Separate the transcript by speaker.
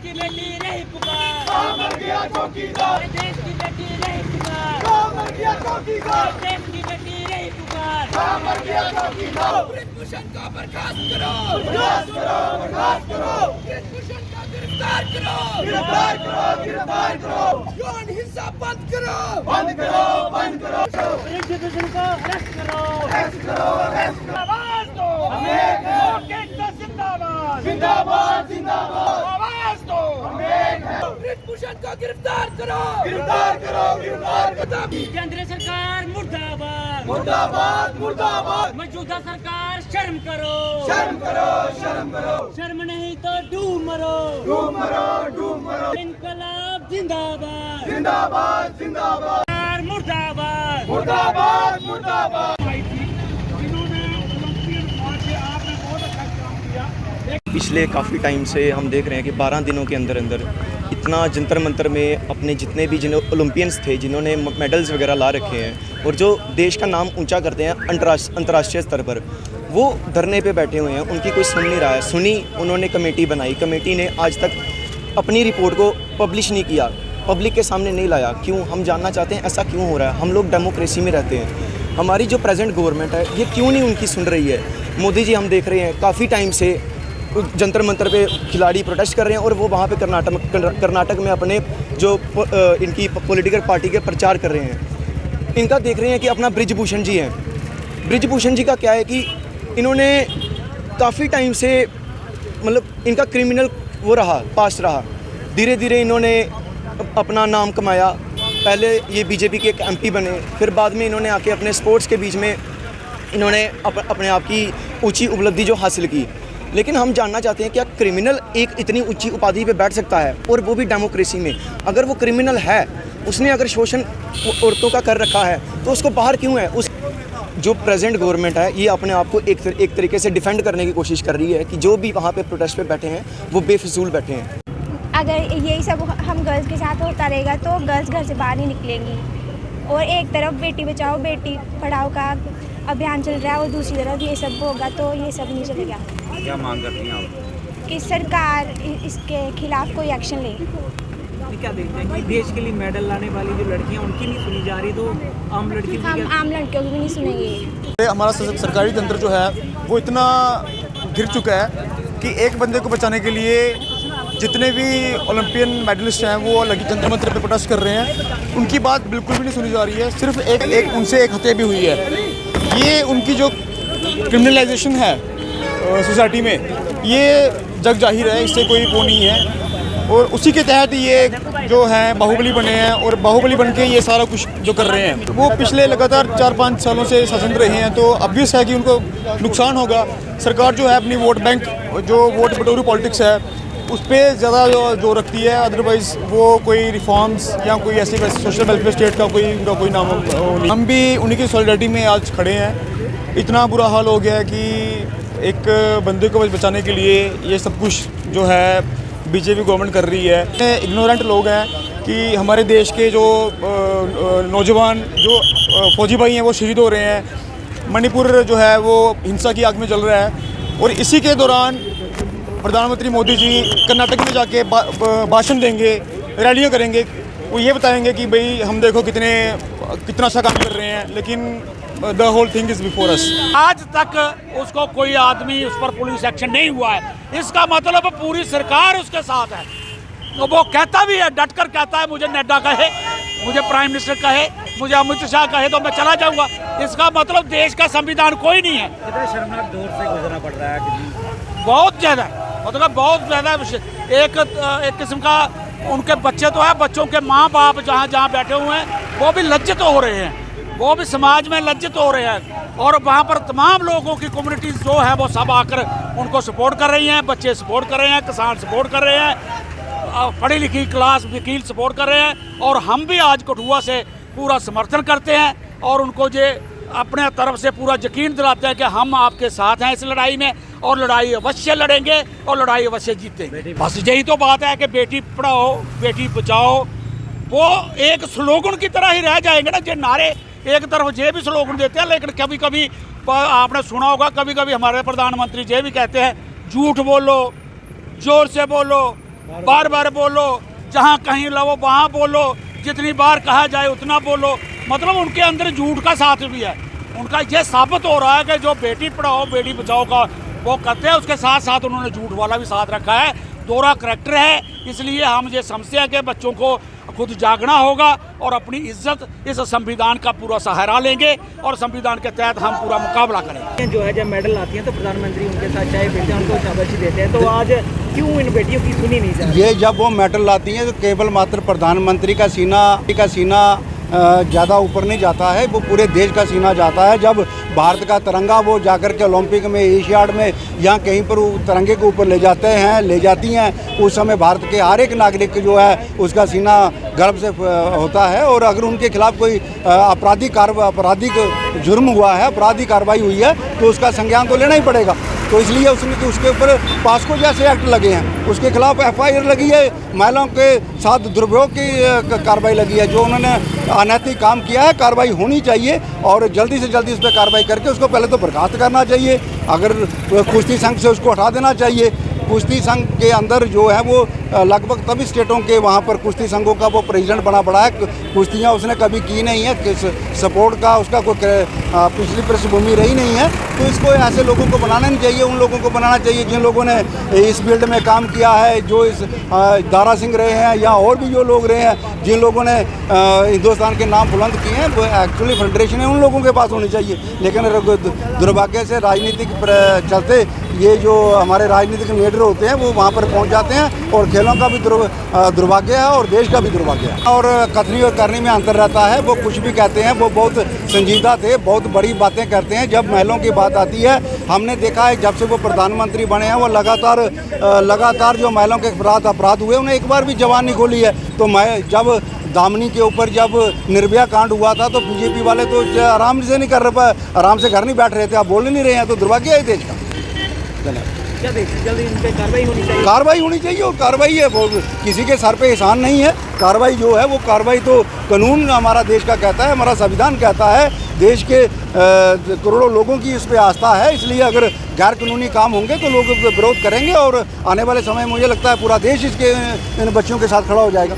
Speaker 1: की बेटी रही पुकार,
Speaker 2: मर गया चौकीदार,
Speaker 1: देश की बेटी रही पुकार,
Speaker 2: मर गया चौकीदार,
Speaker 1: देश की बेटी रही पुकार,
Speaker 2: मर गया चौकीदार।
Speaker 3: ब्रिजभूषण को बर्खास्त करो,
Speaker 2: बर्खास्त करो, बर्खास्त करो,
Speaker 3: ब्रिजभूषण को गिरफ्तार करो,
Speaker 2: गिरफ्तार करो, गिरफ्तार करो,
Speaker 3: यौन हिंसा बंद करो,
Speaker 2: बंद करो, बंद करो,
Speaker 1: ब्रिजभूषण को अरेस्ट करो,
Speaker 2: अरेस्ट करो, अरेस्ट करो।
Speaker 1: आवाज दो,
Speaker 2: हम एक हैं,
Speaker 1: लोकेश का जिंदाबाद,
Speaker 2: जिंदाबाद, जिंदाबाद,
Speaker 1: आवाज दो,
Speaker 2: हम एक हैं।
Speaker 3: ब्रिजभूषण को गिरफ्तार करो,
Speaker 2: गिरफ्तार करो, गिरफ्तार करो।
Speaker 1: केंद्र सरकार मुर्दाबाद,
Speaker 2: मुर्दाबाद, मुर्दाबाद,
Speaker 1: मौजूदा सरकार शर्म करो,
Speaker 2: शर्म करो, शर्म करो,
Speaker 1: शर्म नहीं तो डूब मरो,
Speaker 2: डूब मरो, डूब मरो।
Speaker 1: इनकलाब जिंदाबाद,
Speaker 2: जिंदाबाद, जिंदाबाद,
Speaker 1: सरकार मुर्दाबाद,
Speaker 2: मुर्दाबाद, मुर्दाबाद।
Speaker 4: पिछले काफ़ी टाइम से हम देख रहे हैं कि 12 दिनों के अंदर अंदर इतना जंतर मंतर में अपने जितने भी ओलंपियंस थे जिन्होंने मेडल्स वगैरह ला रखे हैं और जो देश का नाम ऊंचा करते हैं अंतर्राष्ट्रीय स्तर पर, वो धरने पे बैठे हुए हैं। उनकी कोई सुन नहीं रहा है। सुनी, उन्होंने कमेटी बनाई, कमेटी ने आज तक अपनी रिपोर्ट को पब्लिश नहीं किया, पब्लिक के सामने नहीं लाया। क्यों? हम जानना चाहते हैं ऐसा क्यों हो रहा है। हम लोग डेमोक्रेसी में रहते हैं। हमारी जो प्रेजेंट गवर्नमेंट है ये क्यों नहीं उनकी सुन रही है। मोदी जी, हम देख रहे हैं काफ़ी टाइम से जंतर मंतर पे खिलाड़ी प्रोटेस्ट कर रहे हैं और वो वहाँ पे कर्नाटक में अपने जो इनकी पॉलिटिकल पार्टी के प्रचार कर रहे हैं। इनका देख रहे हैं कि अपना ब्रिजभूषण जी हैं। ब्रिजभूषण जी का क्या है कि इन्होंने काफ़ी टाइम से मतलब इनका क्रिमिनल वो रहा, पास्ट रहा। धीरे धीरे इन्होंने अपना नाम कमाया। पहले ये बीजेपी के एक एमपी बने, फिर बाद में इन्होंने आके अपने स्पोर्ट्स के बीच में इन्होंने अपने आप की ऊंची उपलब्धि जो हासिल की। लेकिन हम जानना चाहते हैं क्या क्रिमिनल एक इतनी ऊंची उपाधि पे बैठ सकता है, और वो भी डेमोक्रेसी में? अगर वो क्रिमिनल है, उसने अगर शोषण औरतों का कर रखा है, तो उसको बाहर क्यों है? उस जो प्रेजेंट गवर्नमेंट है ये अपने आप को एक तरीके से डिफेंड करने की कोशिश कर रही है कि जो भी वहाँ पे प्रोटेस्ट पे बैठे हैं वो बेफिजूल बैठे हैं।
Speaker 5: अगर यही सब हम गर्ल्स के साथ होता रहेगा तो गर्ल्स घर से बाहर नहीं निकलेंगी। और एक तरफ बेटी बचाओ बेटी पढ़ाओ का अभियान चल रहा है और दूसरी तरफ ये सब होगा तो ये सब नहीं चलेगा।
Speaker 6: क्या मांग करती हैं आप?
Speaker 5: कि सरकार इसके खिलाफ कोई एक्शन ले।
Speaker 7: क्या देखते हैं कि देश के लिए मेडल लाने वाली जो लड़कियां उनकी नहीं सुनी जा रही, तो आम लड़की
Speaker 5: हम आम लड़कियों की भी नहीं सुनेंगे।
Speaker 8: हमारा सरकारी तंत्र जो है वो इतना गिर चुका है कि एक बंदे को बचाने के लिए जितने भी ओलंपियन मेडलिस्ट हैं वो जंतर मंतर पे प्रोटेस्ट कर रहे हैं। उनकी बात बिल्कुल भी नहीं सुनी जा रही है। सिर्फ उनसे एक हत्या भी हुई है। ये उनकी जो क्रिमिनलाइजेशन है सोसाइटी में, ये जग जाहिर है, इससे कोई वो नहीं है। और उसी के तहत ये जो हैं बाहुबली बने हैं और बाहुबली बन के ये सारा कुछ जो कर रहे हैं। वो पिछले लगातार 4-5 सालों से शासन रहे हैं, तो ऑब्वियस है कि उनको नुकसान होगा। सरकार जो है अपनी वोट बैंक, जो वोट बटोरू पॉलिटिक्स है, उस पर ज़्यादा जो रखती है। अदरवाइज़ वो कोई रिफॉर्म्स या कोई ऐसी सोशल वेलफेयर स्टेट का उनका कोई नाम नहीं। हम भी उन्हीं की सॉलिडारिटी में आज खड़े हैं। इतना बुरा हाल हो गया है कि एक बंदे को बचाने के लिए ये सब कुछ जो है बीजेपी गवर्नमेंट कर रही है। इग्नोरेंट लोग हैं कि हमारे देश के जो नौजवान जो फौजी भाई हैं वो शहीद हो रहे हैं। मणिपुर जो है वो हिंसा की आग में जल रहा है, और इसी के दौरान प्रधानमंत्री मोदी जी कर्नाटक में जाके भाषण देंगे, रैलियां करेंगे। वो ये बताएंगे कि भाई हम देखो कितना अच्छा काम कर रहे हैं, लेकिन the whole thing is before us.
Speaker 9: आज तक उसको कोई आदमी उस पर पुलिस एक्शन नहीं हुआ है। इसका मतलब पूरी सरकार उसके साथ है। तो वो कहता भी है, डट कर कहता है, मुझे नड्डा कहे, मुझे प्राइम मिनिस्टर कहे, मुझे अमित शाह कहे तो मैं चला जाऊंगा। इसका मतलब देश का संविधान कोई नहीं है।
Speaker 7: कितने शर्मनाक दौर से गुजरना पड़ रहा है।
Speaker 9: बहुत ज़्यादा, मतलब बहुत ज़्यादा। एक किस्म का उनके बच्चे तो है, बच्चों के माँ बाप जहाँ बैठे हुए हैं वो भी लज्जित हो रहे हैं, वो भी समाज में लज्जित हो रहे हैं। और वहाँ पर तमाम लोगों की कम्युनिटीज़ जो है वो सब आकर उनको सपोर्ट कर रही हैं। बच्चे सपोर्ट कर रहे हैं, किसान सपोर्ट कर रहे हैं, पढ़ी लिखी क्लास वकील सपोर्ट कर रहे हैं। और हम भी आज कठुआ से पूरा समर्थन करते हैं और उनको ये अपने तरफ से पूरा यकीन दिलाते हैं कि हम आपके साथ हैं इस लड़ाई में, और लड़ाई अवश्य लड़ेंगे और लड़ाई अवश्य जीतेंगे। बस यही तो बात है कि बेटी पढ़ाओ बेटी बचाओ वो एक स्लोगन की तरह ही रह जाएंगे ना। जो नारे एक तरफ ये भी स्लोगन देते हैं, लेकिन कभी कभी आपने सुना होगा, कभी कभी हमारे प्रधानमंत्री ये भी कहते हैं झूठ बोलो, जोर से बोलो, बार बार बोलो, जहाँ कहीं लो वहाँ बोलो, जितनी बार कहा जाए उतना बोलो। मतलब उनके अंदर झूठ का साथ भी है। उनका ये साबित हो रहा है कि जो बेटी पढ़ाओ बेटी बचाओ का वो करते हैं, उसके साथ साथ उन्होंने झूठ वाला भी साथ रखा है। दोहरा करैक्टर है। इसलिए हम ये समझते हैं कि बच्चों को खुद जागना होगा और अपनी इज्जत इस संविधान का पूरा सहारा लेंगे और संविधान के तहत हम पूरा मुकाबला करेंगे।
Speaker 7: जो है जब मेडल आती हैं तो प्रधानमंत्री उनके साथ चाहे बेटे उनको शाबाशी देते हैं, तो आज क्यों इन बेटियों की सुनी नहीं जा रही?
Speaker 6: ये जब वो मेडल लाती हैं तो केवल मात्र प्रधानमंत्री का सीना ज़्यादा ऊपर नहीं जाता है, वो पूरे देश का सीना जाता है। जब भारत का तिरंगा वो जाकर के ओलंपिक में, एशियाड में या कहीं पर तिरंगे के ऊपर ले जाती हैं, उस समय भारत के हर एक नागरिक जो है उसका सीना गर्व से होता है। और अगर उनके खिलाफ कोई आपराधिक जुर्म हुआ है, आपराधिक कार्रवाई हुई है, तो उसका संज्ञान तो लेना ही पड़ेगा। तो इसलिए उसके ऊपर पास्को जैसे एक्ट लगे हैं, उसके खिलाफ FIR लगी है, महिलाओं के साथ दुरुपयोग की कार्रवाई लगी है। जो उन्होंने अनैतिक काम किया है, कार्रवाई होनी चाहिए और जल्दी से जल्दी उस पर कार्रवाई करके उसको पहले तो बर्खास्त करना चाहिए। अगर कुश्ती संघ से उसको हटा देना चाहिए। कुश्ती संघ के अंदर जो है वो लगभग सभी स्टेटों के वहाँ पर कुश्ती संघों का वो प्रेसिडेंट बना पड़ा है। कुश्तियाँ उसने कभी की नहीं है, सपोर्ट का उसका कोई पिछली पृष्ठभूमि रही नहीं है। तो इसको ऐसे लोगों को बनाना नहीं चाहिए। उन लोगों को बनाना चाहिए जिन लोगों ने इस फील्ड में काम किया है, जो इस दारा सिंह रहे हैं या और भी जो लोग रहे हैं, जिन लोगों ने हिंदुस्तान के नाम बुलंद किए हैं, वो एक्चुअली फेडरेशन है, उन लोगों के पास होनी चाहिए। लेकिन दुर्भाग्य से राजनीतिक चलते ये जो हमारे राजनीतिक लीडर होते हैं वो वहाँ पर पहुँच जाते हैं और खेलों का भी दुर्भाग्य है और देश का भी दुर्भाग्य है। और कथनी और करनी में अंतर रहता है। वो कुछ भी कहते हैं, वो बहुत संजीदा थे, बहुत बड़ी बातें करते हैं। जब महिलाओं की बात आती है, हमने देखा है जब से वो प्रधानमंत्री बने हैं, वो लगातार जो महिलाओं के खिलाफ अपराध हुए, उन्हें एक बार भी जबान नहीं खोली है। तो जब दामिनी के ऊपर जब निर्भया कांड हुआ था तो बीजेपी वाले तो आराम से नहीं कर रहे, आराम से घर नहीं बैठ रहे थे। आप बोल नहीं रहे हैं, तो दुर्भाग्य है देश का।
Speaker 7: क्या देखिए जल्दी इन पे कार्रवाई होनी चाहिए।
Speaker 6: कार्रवाई होनी चाहिए और कार्रवाई है, वो किसी के सर पे एहसान नहीं है। कार्रवाई जो है वो कार्रवाई तो कानून हमारा देश का कहता है, हमारा संविधान कहता है। देश के करोड़ों लोगों की इस पे आस्था है। इसलिए अगर गैर कानूनी काम होंगे तो लोग विरोध करेंगे और आने वाले समय में मुझे लगता है पूरा देश इन बच्चियों के साथ खड़ा हो जाएगा।